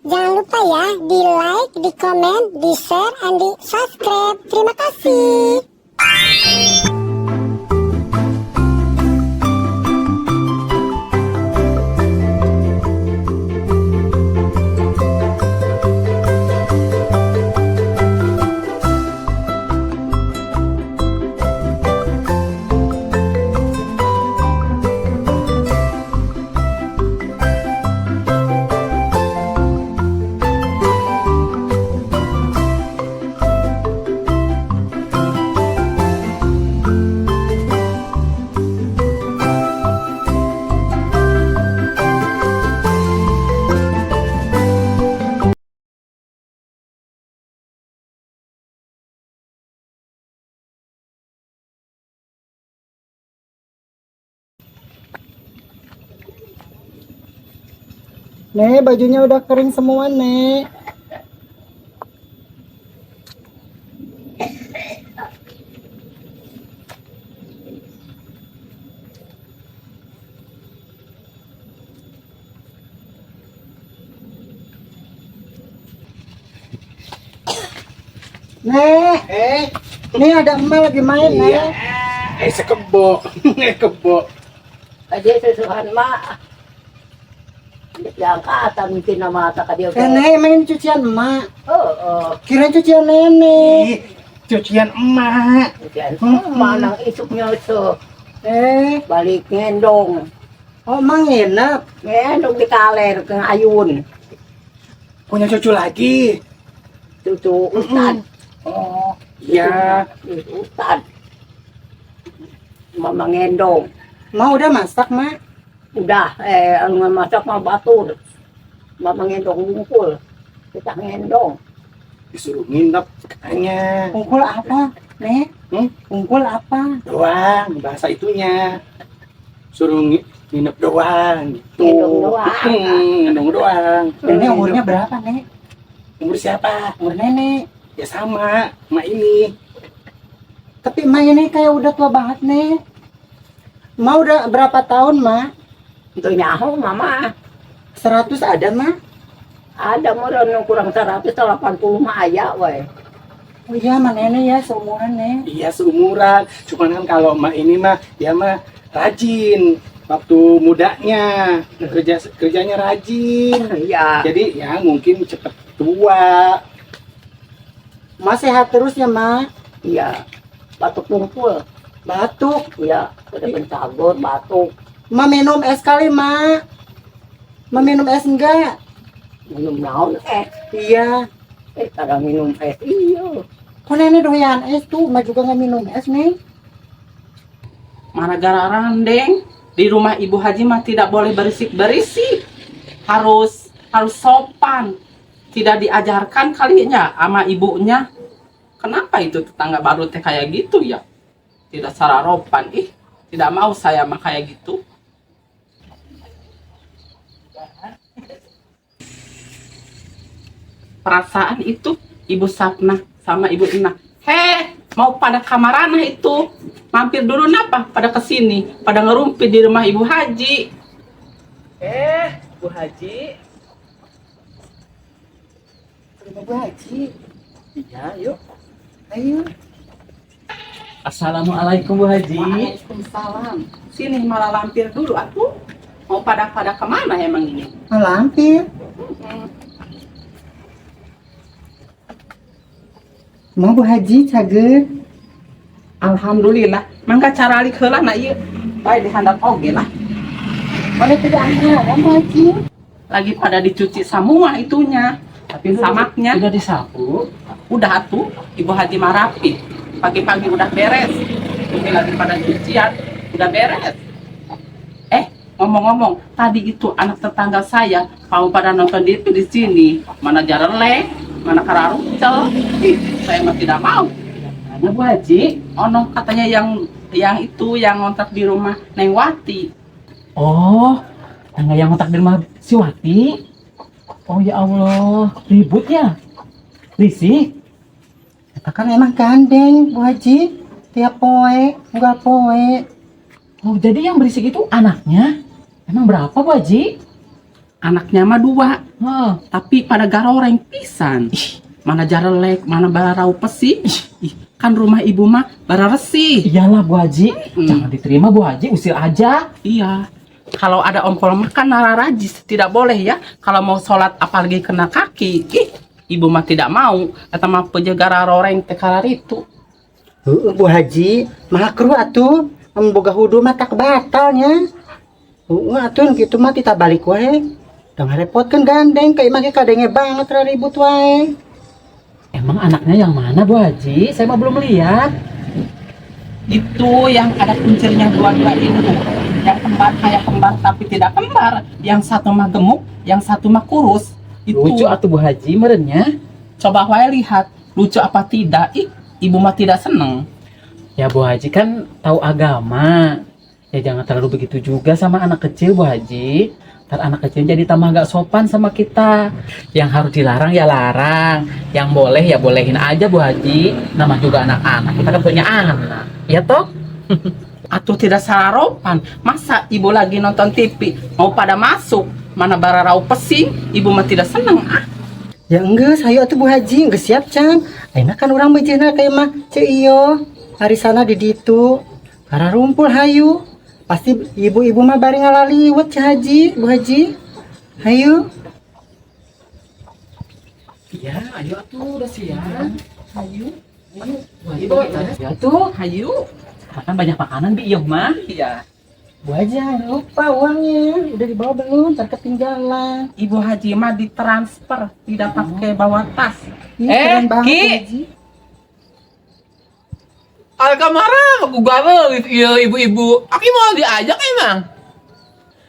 Jangan lupa ya, di like, di komen, di share, and di subscribe. Terima kasih. Nek, bajunya udah kering semua, Nek. Nek, ini ada emak lagi main, Nek. Sekebo, kebo. Aja susuhan mak. Diangkat mungkin nama tak dia. Nek, main cucian emak. Oh. Kirain cucian nenek. Cucian emak. Mana isuknya itu balik ngendong. Oh, emang enak. Ngendong di kaler ke ayun. Punya cucu lagi. Cucu Ustad. Oh, iya. Ustad. Mama ngendong. Mau udah masak, Mak? Udah, masak mah batur. Mama ngendong bungkul. Kita ngendong. Disuruh nginep katanya. Ungkul apa, Nek? Ungkul apa? Doang, bahasa itunya. Suruh nginep doang. Gitu. Ngendong doang. Ngendong doang. Nenek umurnya berapa, Nek? Umur siapa? Umur nenek. Ya sama, emak ini. Tapi emak ini kayak udah tua banget, Nek. Emak udah berapa tahun, Mak? Untuk nyaho mama. 100 ada, Mak? Ada meureun kurang 180 mah aya we. Oh iya, sama nenek ya, seumuran, Nek. Iya seumuran. Cuman kan kalau emak ini mah dia mah rajin. Waktu mudanya kerjanya rajin. Iya. Jadi ya mungkin cepet tua. Emak sehat terus ya, Mak? Iya. Batuk kumpul. Batuk. Iya, udah pencagot batuk. Emak minum es kali, Mak. Emak minum es enggak? Minum naon Iya. kadang minum es. Iya. Kok nenek doyan es tuh? Emak juga nggak minum es, Nek. Mana gara randeng di rumah Ibu Haji mah tidak boleh berisik-berisik, harus sopan, tidak diajarkan kalinya sama ibunya. Kenapa itu tetangga baru teh kayak gitu ya, tidak sararopan. Tidak mau saya mah kayak gitu. Perasaan itu Ibu Sapna sama Ibu Ina mau pada kamarana itu, mampir dulu napa pada kesini, pada ngerumpit di rumah Ibu Haji. Bu Haji. Rumah Bu Haji. Iya, yuk. Ayo. Assalamualaikum Bu Haji. Waalaikumsalam. Sini malah lampir dulu atuh. Mau pada kemana emang ini? Malampir. Mau Bu Haji cager. Alhamdulillah. Mangga cara alik heula na ieu. Bae dihandap oge lah. Boleh tidak anggaran Bu Haji? Lagi pada dicuci semua itunya. Tapi Samaknya. udah disapu. Udah atuh, Ibu Haji mah rapi. Pagi-pagi udah beres. Ini lagi pada cucian, udah beres. Ngomong-ngomong, tadi itu anak tetangga saya mau pada nonton TV di sini. Mana jareleng, mana kararucel. Saya mah tidak mau. Mana Bu Haji? Ono katanya yang itu yang ngontrak di rumah Neng Wati. Oh, tangga yang otak di rumah si Wati. Oh ya Allah, ribut ya? Risih? Kita kan emang gandeng Bu Haji. Tiap poe, enggak poe. Oh, jadi yang berisik itu anaknya? Emang berapa, Bu Haji? Anaknya mah 2, Hah. Tapi pada garoreng pisan. Mana jarelek, mana barau pesi. Ih, kan rumah ibu mah bara resi. Iyalah Bu Haji, jangan diterima Bu Haji, usir aja. Iya. Kalau ada ompol makan nararajis tidak boleh ya. Kalau mau sholat apalagi kena kaki. Ih, ibu mah tidak mau. Kata mah penjaga garoreng tekarar itu. Bu Haji, makruh atuh. Memboga hudu mah tak batalnya. Atuh gitu mah kita balik wae. Udah ngerepotkan gandeng kayak make kadenge banget ribut wae. Emang anaknya yang mana Bu Haji? Saya mah belum lihat. Itu yang ada kuncirnya dua-dua itu. Yang kembar kayak kembar tapi tidak kembar. Yang satu mah gemuk, yang satu mah kurus. Itu. Lucu atuh Bu Haji merenya. Coba wae lihat, lucu apa tidak? Ih, ibu mah tidak seneng. Ya Bu Haji kan tahu agama. Ya jangan terlalu begitu juga sama anak kecil Bu Haji. Ntar anak kecil jadi tambah gak sopan sama kita. Yang harus dilarang ya larang. Yang boleh ya bolehin aja Bu Haji. Nama juga anak-anak, kita kan punya anak. Ya toh? Atuh tidak sarapan. Masa ibu lagi nonton TV mau pada masuk? Mana bararau pesing, ibu mah tidak seneng. Ah, Ya enggak, ayo atuh Bu Haji, enggak siap can. Enak kan orang bejena kayak mah cek iyo. Hari sana di ditu. Karena rumpul hayu. Pasti ibu-ibu mah bari ngalaliwet Cik Haji, Bu Haji. Hayu. Iya, ayo atuh udah siap. hayu, Ayo, Bu Haji bawa ya tuh. hayu. Makan banyak makanan Bi Iyo mah. Iya. Bu Haji jangan lupa uangnya. Udah dibawa belum? Ntar ketinggalan. Ibu Haji mah ditransfer, tidak pakai bawa tas. Keren banget, Ki. Bu Haji. Alkamara, aku gawe iya ibu-ibu. Aki mau diajak emang.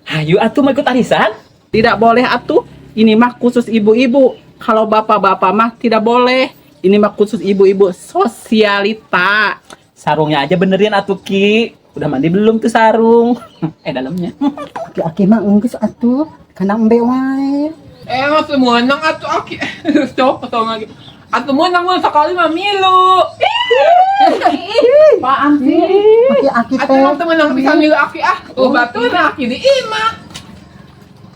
Ayo atuh mau ikut arisan. Tidak boleh atuh. Ini mah khusus ibu-ibu. Kalau bapak-bapak mah tidak boleh. Ini mah khusus ibu-ibu sosialita. Sarungnya aja benerin atuh Ki. Udah mandi belum tuh sarung? Dalamnya. Aki mah enggeus atuh. Kana embe wae. Mas semua nang atuh aki. Stop atau lagi. Atuh mau nang mau sekali mah milu. Apaan sih? Aki Atuh nang temen nang bisa milu aki ah. Oh batu na aki di ima.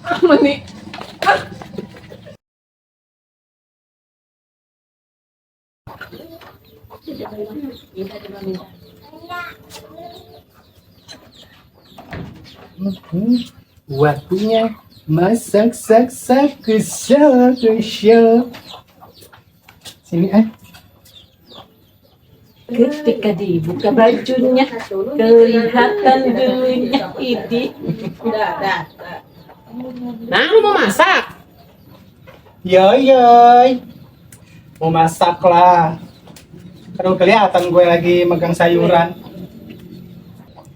Ah meni. Waktunya masak kesya. Sini Ketika dibuka bajunya, kelihatan dulunya ini. Nah, lu mau masak? Yoy, mau masak lah. Kan kelihatan gue lagi megang sayuran.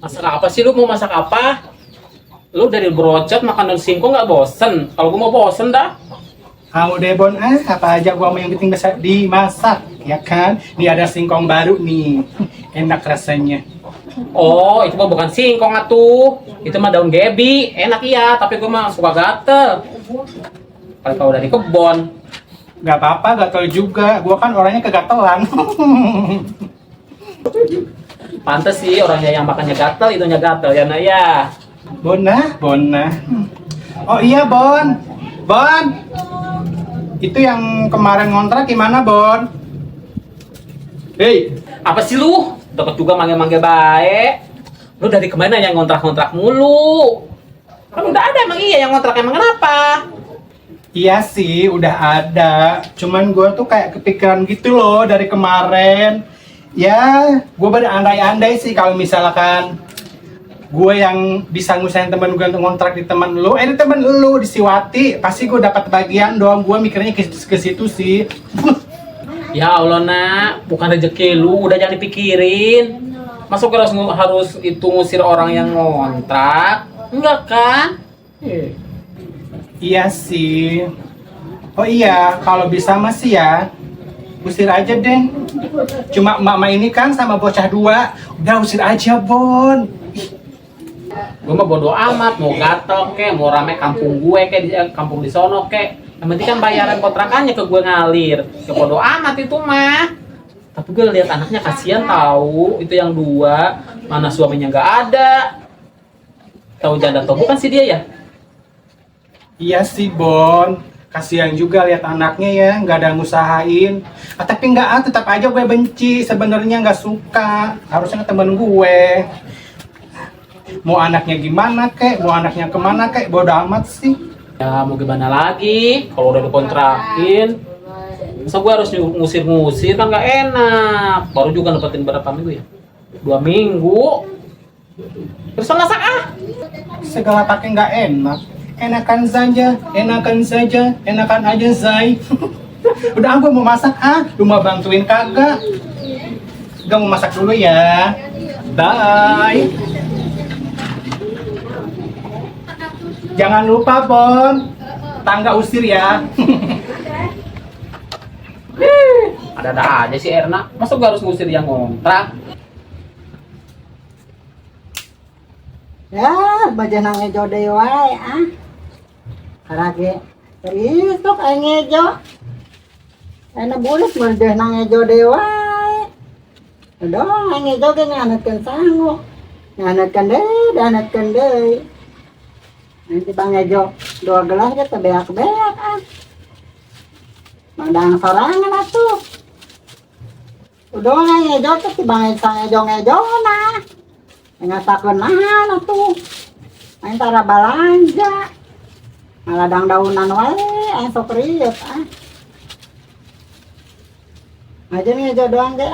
Masak apa sih lu mau masak apa? Lu dari brocot makan daun singkong nggak bosen? Kalau gua mau bosen dah. Kamu deh Bon, apa aja gua mau yang penting bisa dimasak, ya kan? Nih ada singkong baru nih, enak rasanya. Oh, itu mah bukan singkong atuh. Itu mah daun gebi, enak iya, tapi gua mah suka gatel. Kalau kau dari kebon. Gak apa-apa, gatel juga. Gua kan orangnya kegatelan. Pantes sih orangnya yang makannya gatel, itunya gatel ya nak ya. Bona. Oh iya Bon, itu yang kemarin ngontrak gimana Bon? Hei, Apa sih lu? Deket juga manggil-manggil baik. Lu dari kemana yang ngontrak-ngontrak mulu? Kan udah ada emang iya yang ngontrak, emang kenapa? iya sih udah ada. Cuman gua tuh kayak kepikiran gitu loh dari kemarin. Ya, gua berandai-andai sih kalau misalkan gue yang bisa ngusahain temen gue untuk ngontrak di temen lu, di temen lu di Siwati, pasti gue dapat bagian dong. Gue mikirnya ke situ sih. Ya Allah nak, bukan rezeki lu, udah jangan dipikirin. Masuk harus itu ngusir orang yang ngontrak? Enggak kan? Iya sih. Oh iya, kalau bisa masih ya, usir aja deh. Cuma emak ini kan sama bocah dua, udah usir aja Bon. Gue mah bodo amat, mau gatel kek, mau rame kampung gue kek, kampung di sono kek. Yang penting kan bayaran kontrakannya ke gue ngalir. Ya bodo amat itu mah. Tapi gue lihat anaknya kasihan tahu, itu yang dua, mana suaminya nggak ada. Tahu janda tuh bukan sih dia ya? Iya sih Bon. Kasihan juga lihat anaknya ya, nggak ada ngusahain. Tapi tetap aja gue benci. Sebenarnya nggak suka. Harusnya ke temen gue. Mau anaknya gimana kek, mau anaknya kemana kek, bodo amat sih. Ya mau gimana lagi? Kalau udah dikontrakin, masa gue harus ngusir-ngusir kan nggak enak. Baru juga dapetin berapa minggu ya? 2 minggu. Terus masak Segala pakai nggak enak. Enakan saja, enakan aja Zai. Udah gue mau masak lu mau bantuin kagak? Gak mau masak dulu ya. Bye. Jangan lupa Bon, tangga usir ya. ada aja sih Erna. Masa gue harus ngusir yang ngontrak? Ya, baja nang ngejo deui wae Karage isuk aing ngejo. Ana bulik mah deh nang ngejo deui wae. Aduh, aing ngejo ge nganetkeun sangu. Nganetkeun deui. Nanti Bang Ngejo 2 gelas ge teh beak-beak Mandang sorangan atuh. Udah aing ngejo teh ti Bang ngejo nah. Ngatakeun nahan atuh. Aing tara balanja. Maladang daunan wae aing sok riet Aja ngejo doang ge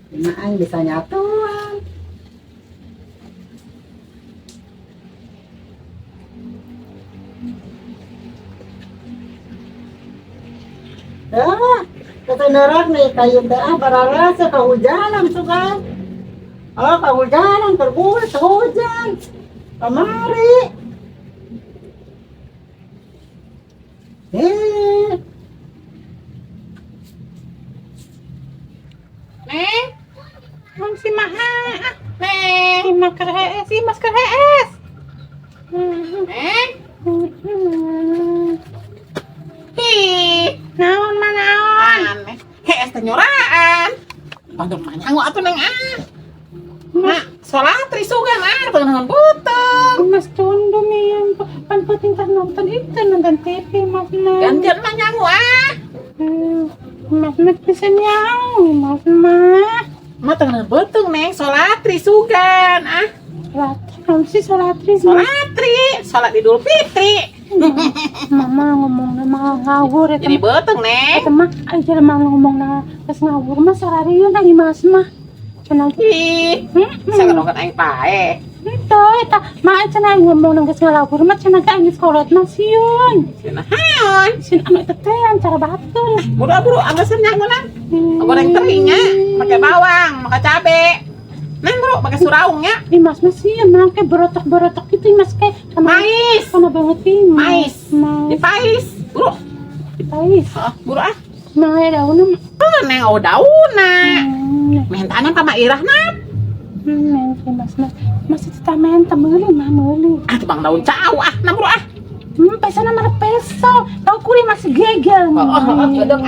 Nah, aing bisa nyatuan. Ketenerak nih kayu teh bararasa kahujanan sugan. Kahujanan terbuat hujan. Kamari. Neng, mang si maha. Neng, si masker HS. Neng. Naon manaon? HS teh nyoraan. Panggil manyangu atuh Neng Mak, solatri sugan pengen buteng. Mas tundu yang pan penting nonton itu nonton TV Mas Neng. Gantian manyangu Mas bisa nyanyi Mas Mah tengah buteng Neng solatri sugan Solatri sholat Idul Fitri. Mama ngomong nama ngawur ya teman. Jadi beteng Neng. Teman, aja mah ngomong nama pas ngawur mah sarariun lagi Mas mah. Cenah ih. Saya ngadongkeun aing pae. Itu mah cenah ngomong nang geus ngawur mah cenah ka aing salat nasiun. Cenah haon, sin anu teh teh cara batul. Buru-buru anggeus nyangunan. Goreng terinya pakai bawang, pakai cabe. Neng bro, pakai suraungnya. Mas sih emang kayak berotok gitu Mas kayak mais. Sama banget sih mais. Dipais, bro. Dipais. Bro Mang ada daunna. Neng daunna. Mentana sama irah nap. Neng Mas itu tamen meuli mah meuli. Bang daun cau nah bro Peso nama peso. Tahu kuri masih gegel. Dong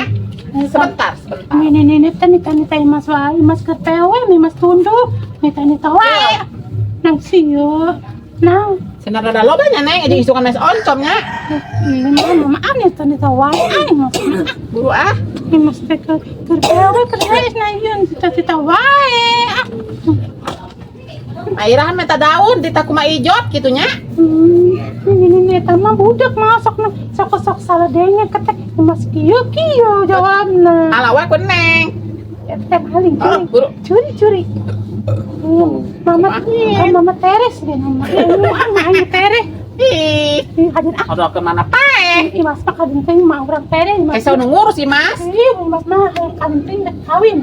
sebentar. Ini tani Mas wae, Mas ketewe, Mas tundu, tani wae. Nang sieu. Nang senar ada lobanya Neng, jadi isukan Mas oncomnya. Ini maaf nih tani wae Mas. Buru Ini Mas teh ketewe na yeun cita wae. Airah minta daun ditakuma ijot gitunya. Ini mah budak masak sok saladenya ketek Mas kieu jawabna. Alawe ku Neng. Teh paling curi. Mama Teres deh nama. Aing Teres. Hadir ada ke mana pae? Mas mah kadin teh mah urang Teres. Mas nu ngurus sih Mas. Mas mah kadin teh kawin.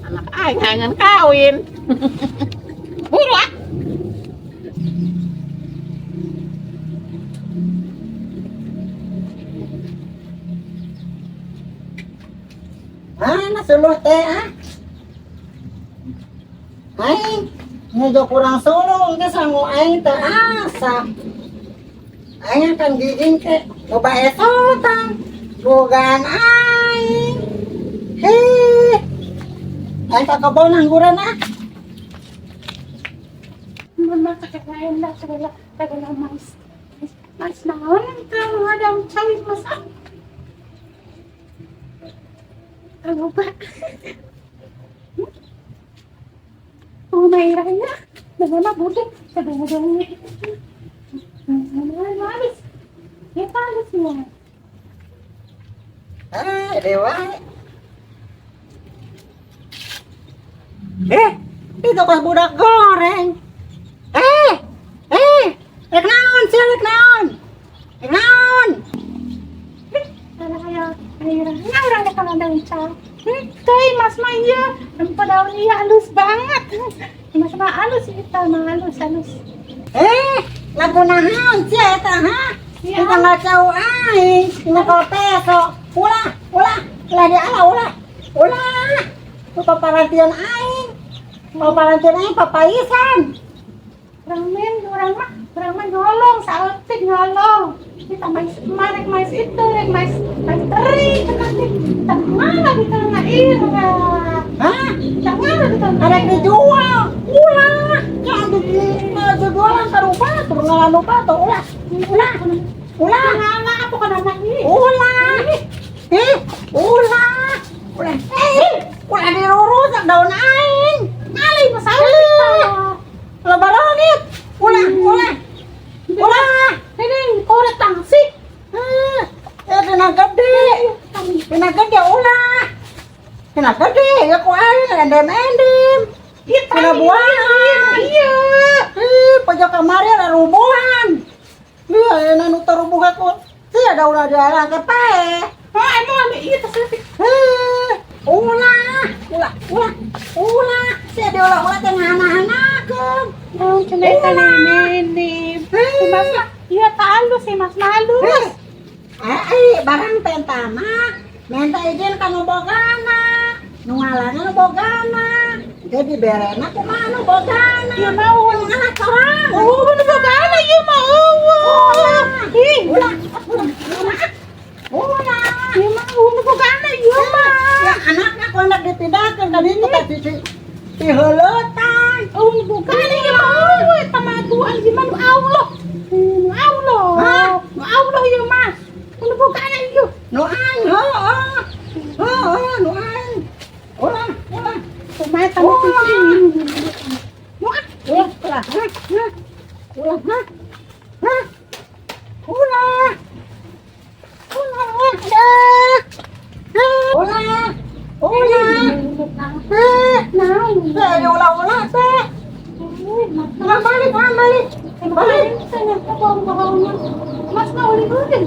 Anak aing hangan kawin. Buru Mana suluh teh Aing ngejo kurang suluh geus sangu aing teh asa. Aing akan giging ke loba esotan bogan aing. Aing ka kebon angguran mama kakek dah segala mas naon teu ada cawit mas lupa Mairanya bagaimana budek sedang-sedangnya habis kita habisnya Dewa. Itu pas budak goreng. Rek naon sih, rek naon? Rek naon? Airanya orang dekat ada ucap teh mas Maya padahal iya halus banget mas mah halus kita mah halus Lagu naon sih eta ha? Kita nggak tahu aing, ini kalau peso. Ulah di ala ulah. Lu paparantian aing. Paparantian aing papaisan. orang mah nyolong saeutik nyolong kita rek mais itu rek mais teri tak mana kita ngair Hah? tak mana kita Ada dijual. Ulah. Jangan jualan karupa, terus ngalupa tuh ulah. ngala apa kan anak ini Ulah dirurus daun aing. ngali masalah kita Lebaran nih. Ulah. ini korek tangsi Kena gede ulah. Kena gede ya ku aing endem. Kena buahan. iya Pojok kamari ada rubuhan. Iya, nanu terubuhan ku. Tidak ada ulah jalan ke pae. emang ada iya tersebut Ulah. Saya diolah-olah teh ngana-hanakeun. oh cenderung ini mas iya tak halus sih mas halus Barang pentama. Minta izin ka nu bogana. Nu ngalana nu bogana. Jadi berena kumaha nu bogana. iya mau Anak orang. oh nu bogana iya mau Ulah. iya mau nu bogana iya mah Ya anaknya kondak dipindahkan tadi itu kasih si heuletan. oh nu bogana iya mau tamatuan gimana Allah Allah iya mas nu bogana iya Nu aing heueuh. Nu aing. Ulah. kumaha tamu ini Mas mau balik.